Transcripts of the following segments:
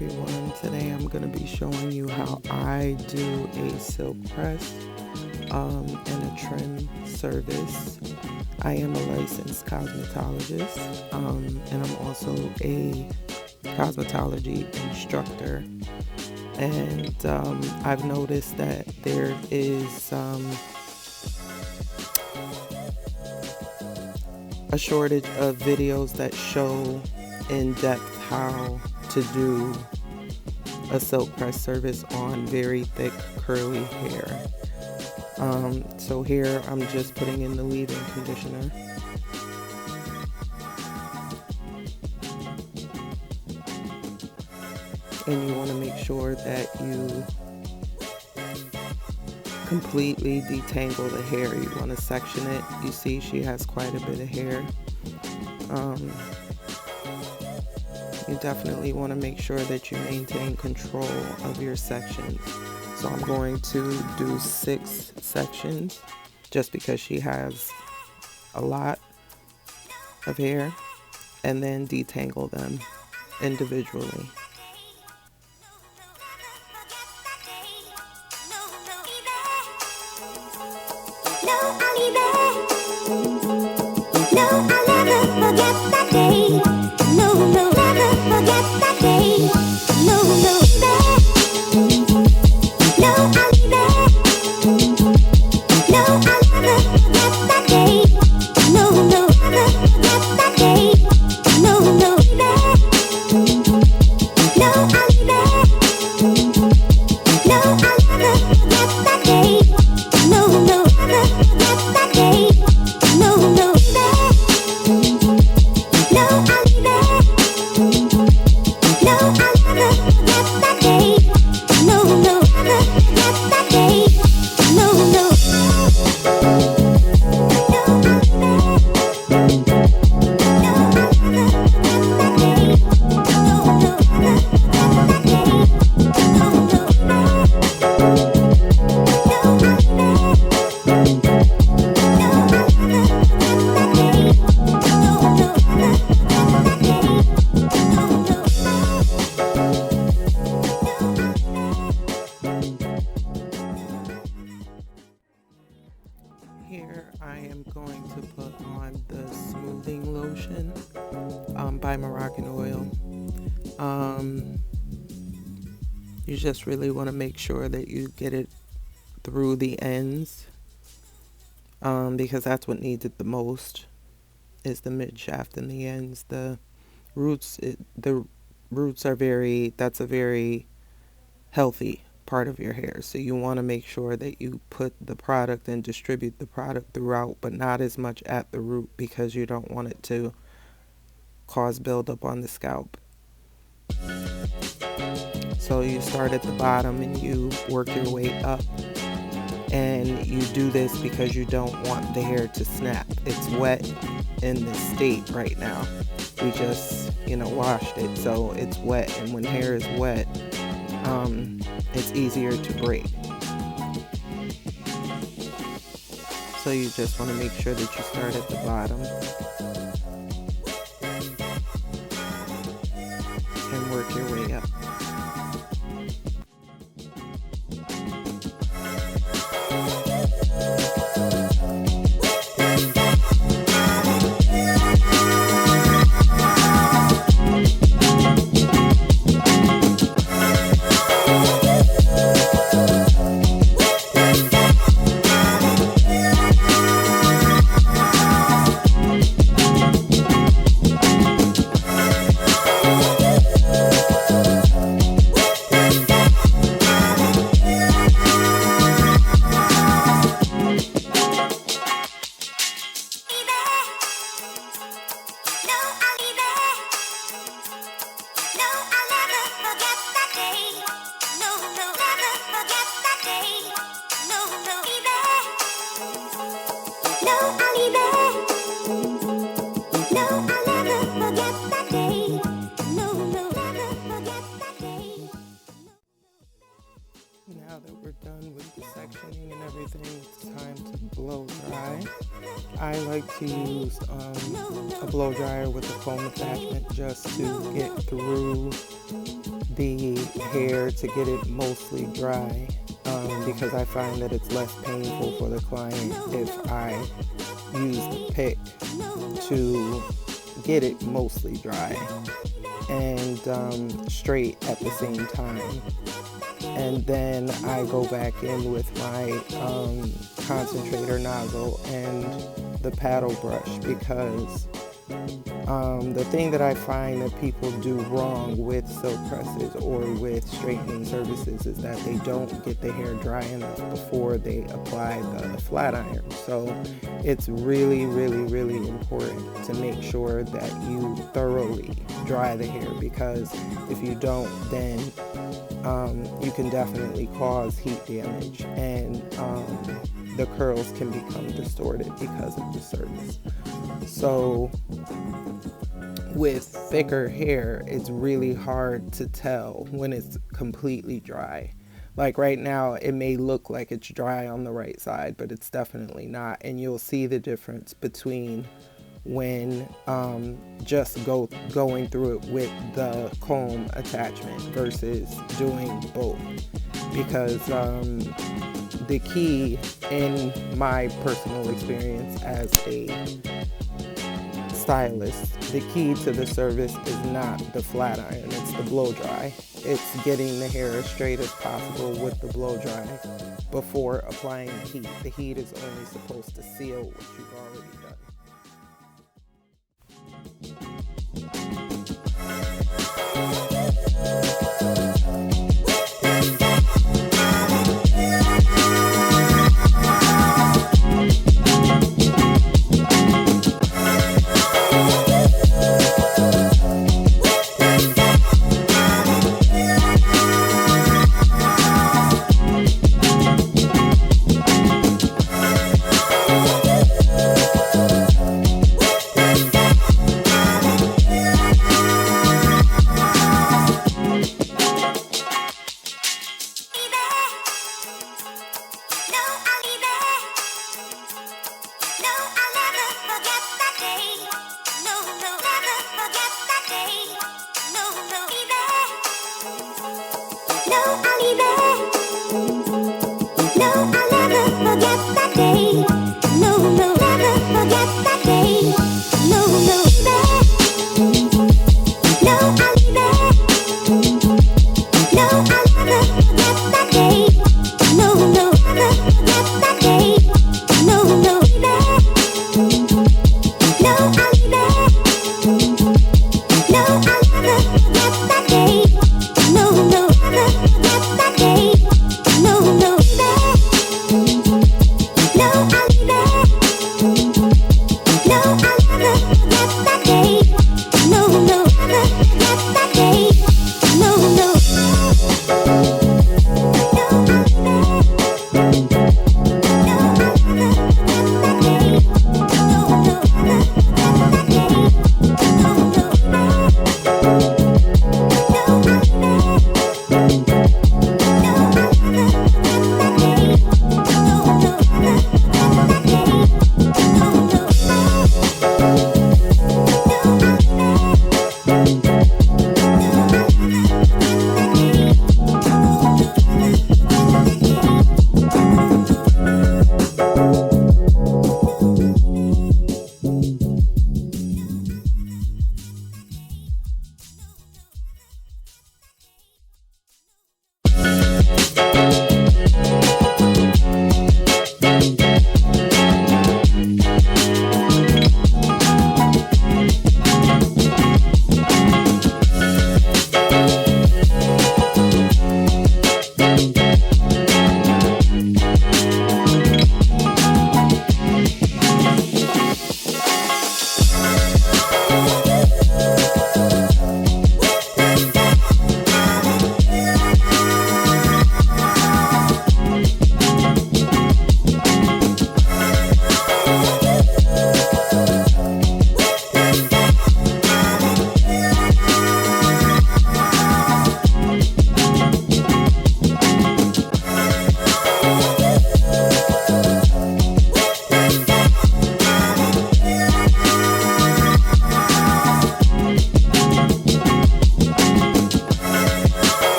everyone. Today I'm going to be showing you how I do a silk press and a trim service. I am a licensed cosmetologist and I'm also a cosmetology instructor. And I've noticed that there is a shortage of videos that show in depth how to do a silk press service on very thick curly hair. So here I'm just putting in the leave-in conditioner. And you want to make sure that you completely detangle the hair. You want to section it. You see she has quite a bit of hair. You definitely want to make sure that you maintain control of your sections. So I'm going to do 6 sections just because she has a lot of hair, and then detangle them individually. Here I am going to put on the smoothing lotion by Moroccanoil. You just really want to make sure that you get it through the ends because that's what needs it the most, is the mid shaft and the ends. The roots are that's a very healthy part of your hair, so you want to make sure that you put the product and distribute the product throughout, but not as much at the root because you don't want it to cause buildup on the scalp. So you start at the bottom and you work your way up, and you do this because you don't want the hair to snap. It's wet in this state right now. We just washed it, so it's wet, and when hair is wet, it's easier to break. So you just want to make sure that you start at the bottom and work your way up. I like to use a blow dryer with a comb attachment just to get through the hair to get it mostly dry, because I find that it's less painful for the client if I use the pick to get it mostly dry and straight at the same time. And then I go back in with my concentrator nozzle and the paddle brush, because the thing that I find that people do wrong with silk presses or with straightening services is that they don't get the hair dry enough before they apply the flat iron. So it's really, really, really important to make sure that you thoroughly dry the hair, because if you don't, then you can definitely cause heat damage, and the curls can become distorted because of the service. So with thicker hair, it's really hard to tell when it's completely dry. Like right now, it may look like it's dry on the right side, but it's definitely not. And you'll see the difference between when just going through it with the comb attachment versus doing both. Because the key, in my personal experience as a stylist, the key to the service is not the flat iron, it's the blow dry. It's getting the hair as straight as possible with the blow dry before applying the heat. The heat is only supposed to seal what you've already done.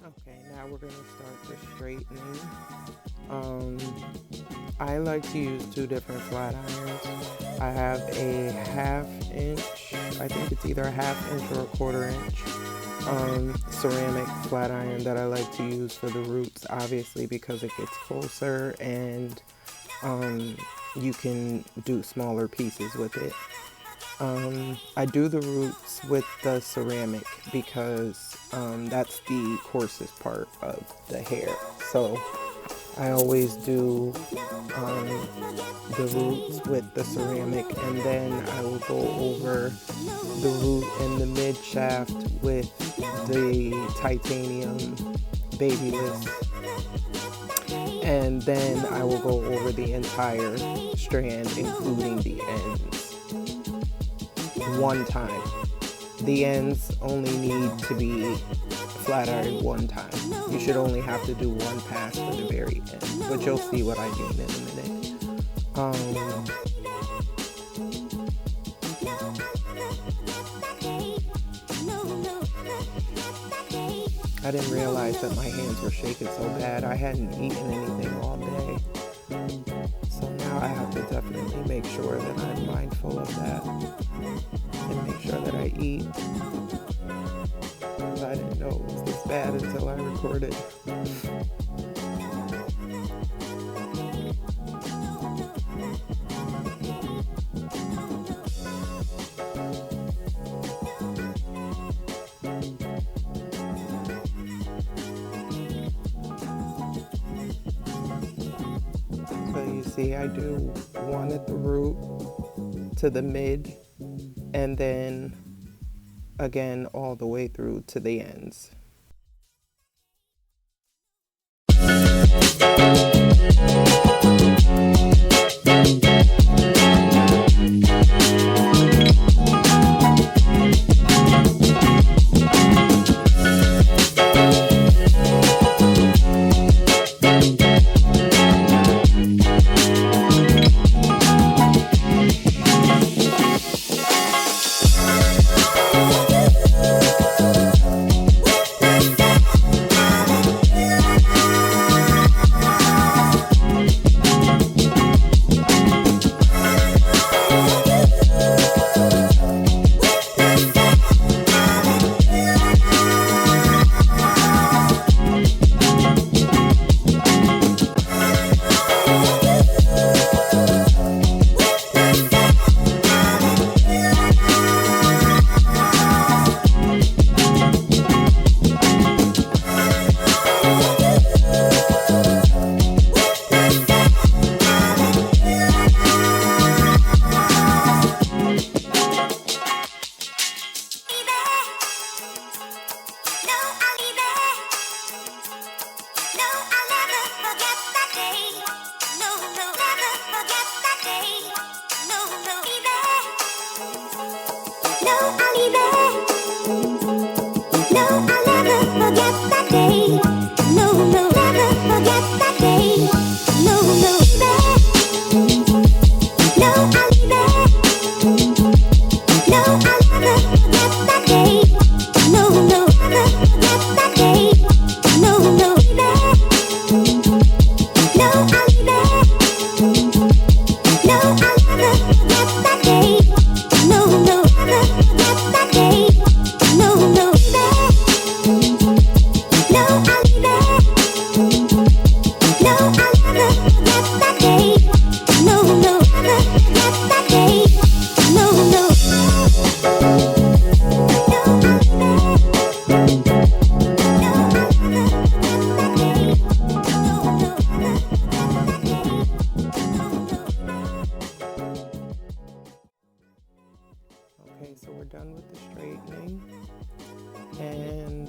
Okay, now we're going to start the straightening. Um, I like to use two different flat irons. I have a 1/2 inch, I think it's either a 1/2 inch or a 1/4 inch ceramic flat iron that I like to use for the roots, obviously because it gets closer and you can do smaller pieces with it. I do the roots with the ceramic because that's the coarsest part of the hair. So I always do the roots with the ceramic, and then I will go over the root and the mid shaft with the titanium Babyliss, and then I will go over the entire strand, including the ends, one time. The ends only need to be flat ironed one time. You should only have to do one pass for the very end, but you'll see what I mean in a minute. I didn't realize that my hands were shaking so bad. I hadn't eaten anything all day. So now I have to definitely make sure that I'm mindful of that and make sure that I eat. I didn't know it was this bad until I recorded. So you see, I do one at the root to the mid, and then again all the way through to the ends. straightening. And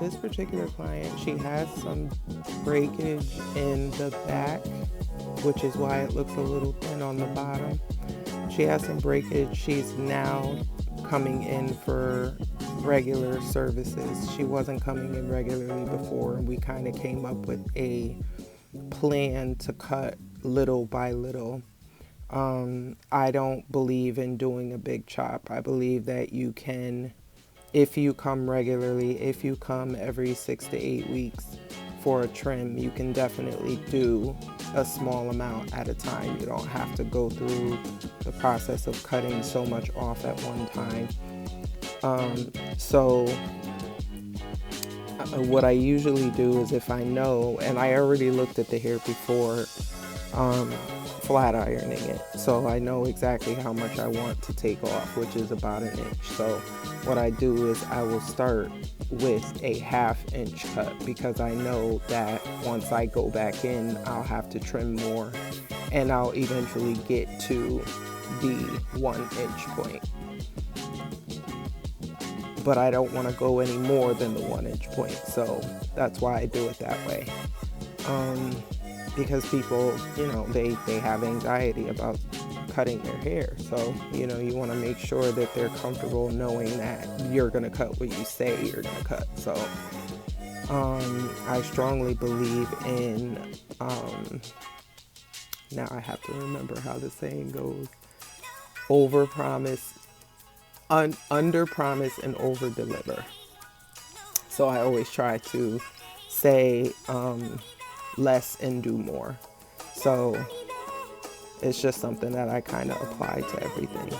this particular client, she has some breakage in the back, which is why it looks a little thin on the bottom. She has some breakage. She's now coming in for regular services. She wasn't coming in regularly before, and we kind of came up with a plan to cut little by little. I don't believe in doing a big chop. I believe that you can, if you come regularly, if you come every 6 to 8 weeks for a trim, you can definitely do a small amount at a time. You don't have to go through the process of cutting so much off at one time. What I usually do is, if I know, and I already looked at the hair before flat ironing it, so I know exactly how much I want to take off, which is about 1 inch. So what I do is I will start with a 1/2 inch cut, because I know that once I go back in, I'll have to trim more, and I'll eventually get to the 1 inch point. But I don't want to go any more than the 1 inch point, so that's why I do it that way. Because people, they have anxiety about cutting their hair, so you want to make sure that they're comfortable knowing that you're going to cut what you say you're going to cut. So I strongly believe in, now I have to remember how the saying goes, under promise and over deliver. So I always try to say less and do more. So it's just something that I kind of apply to everything.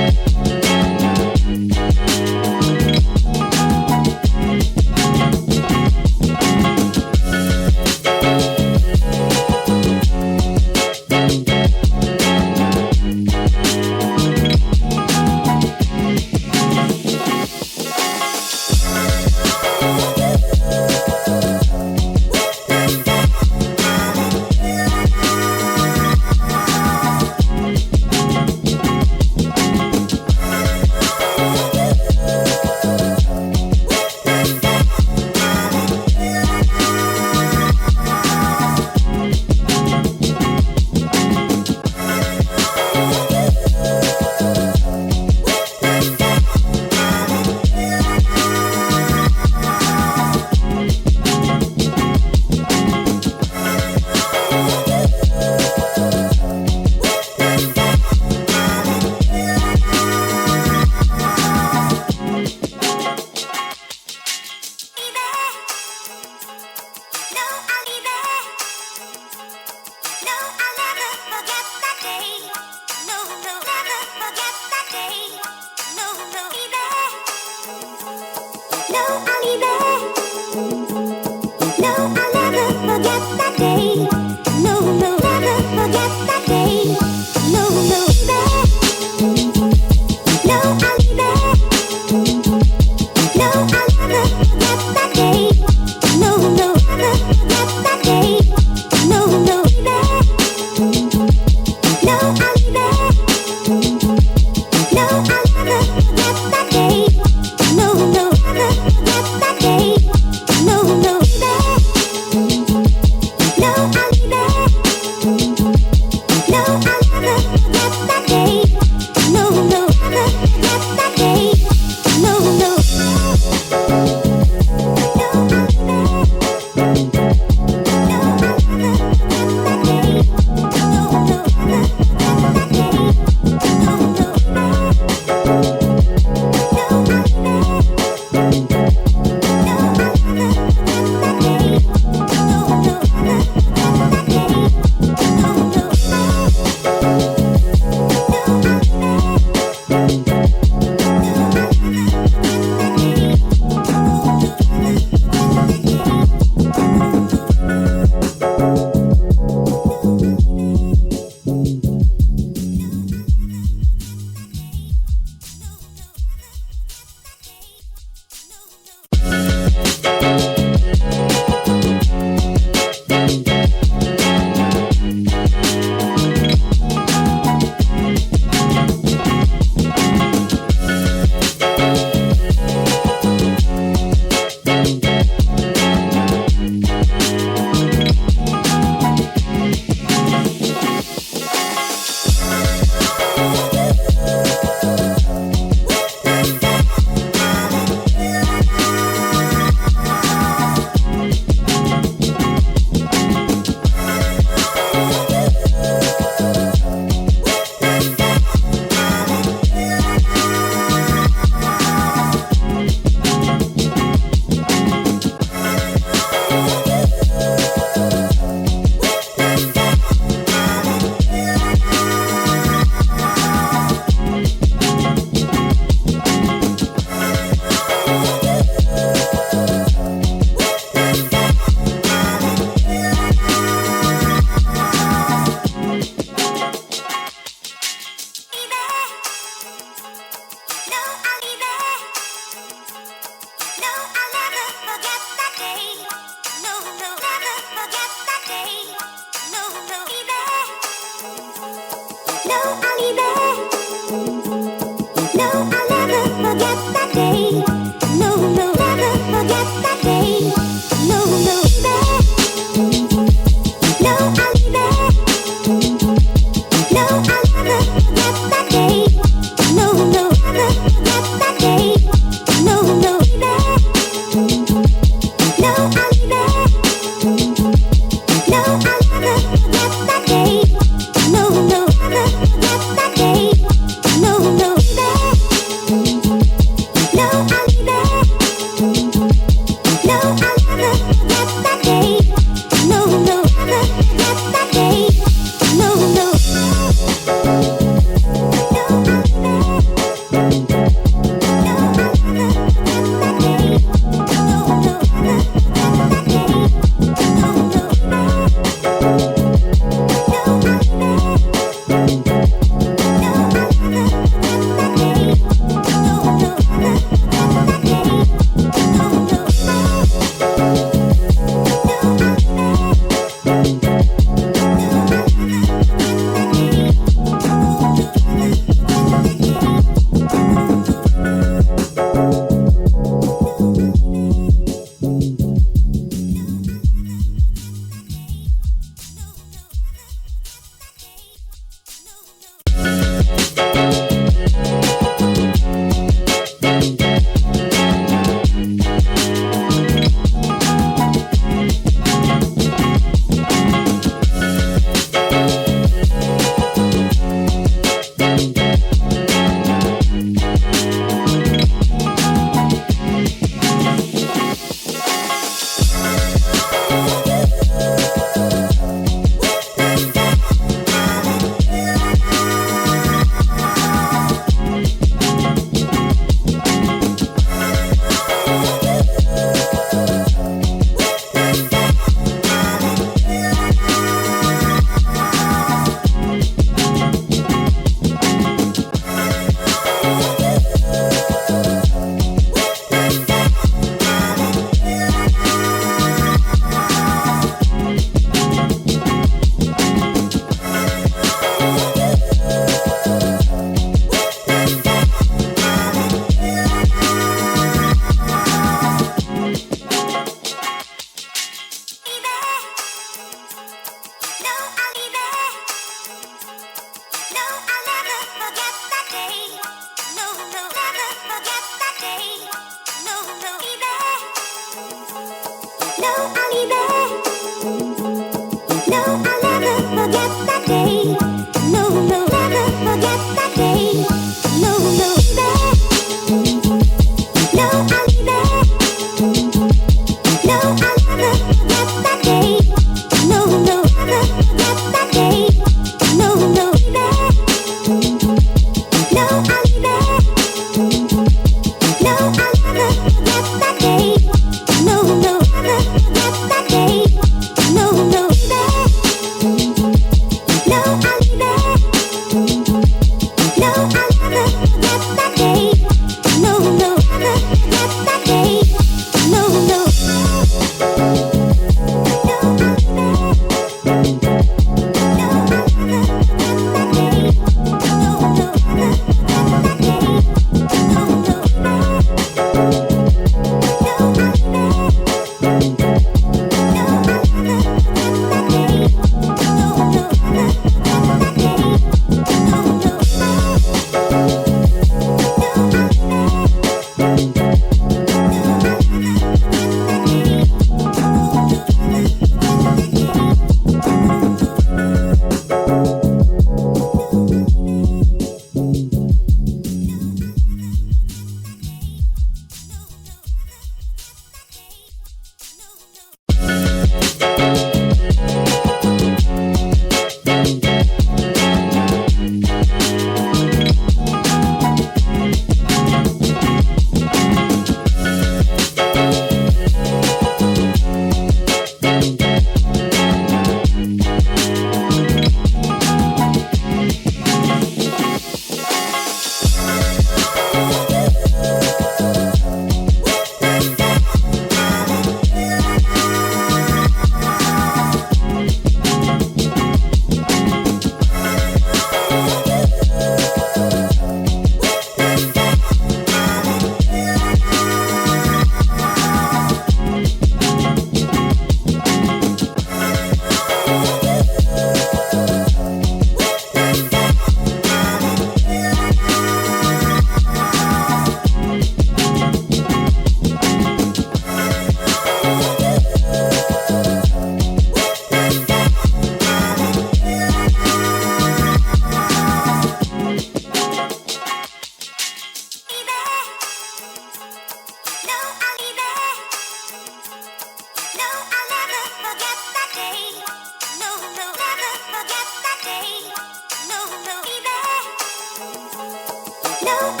No.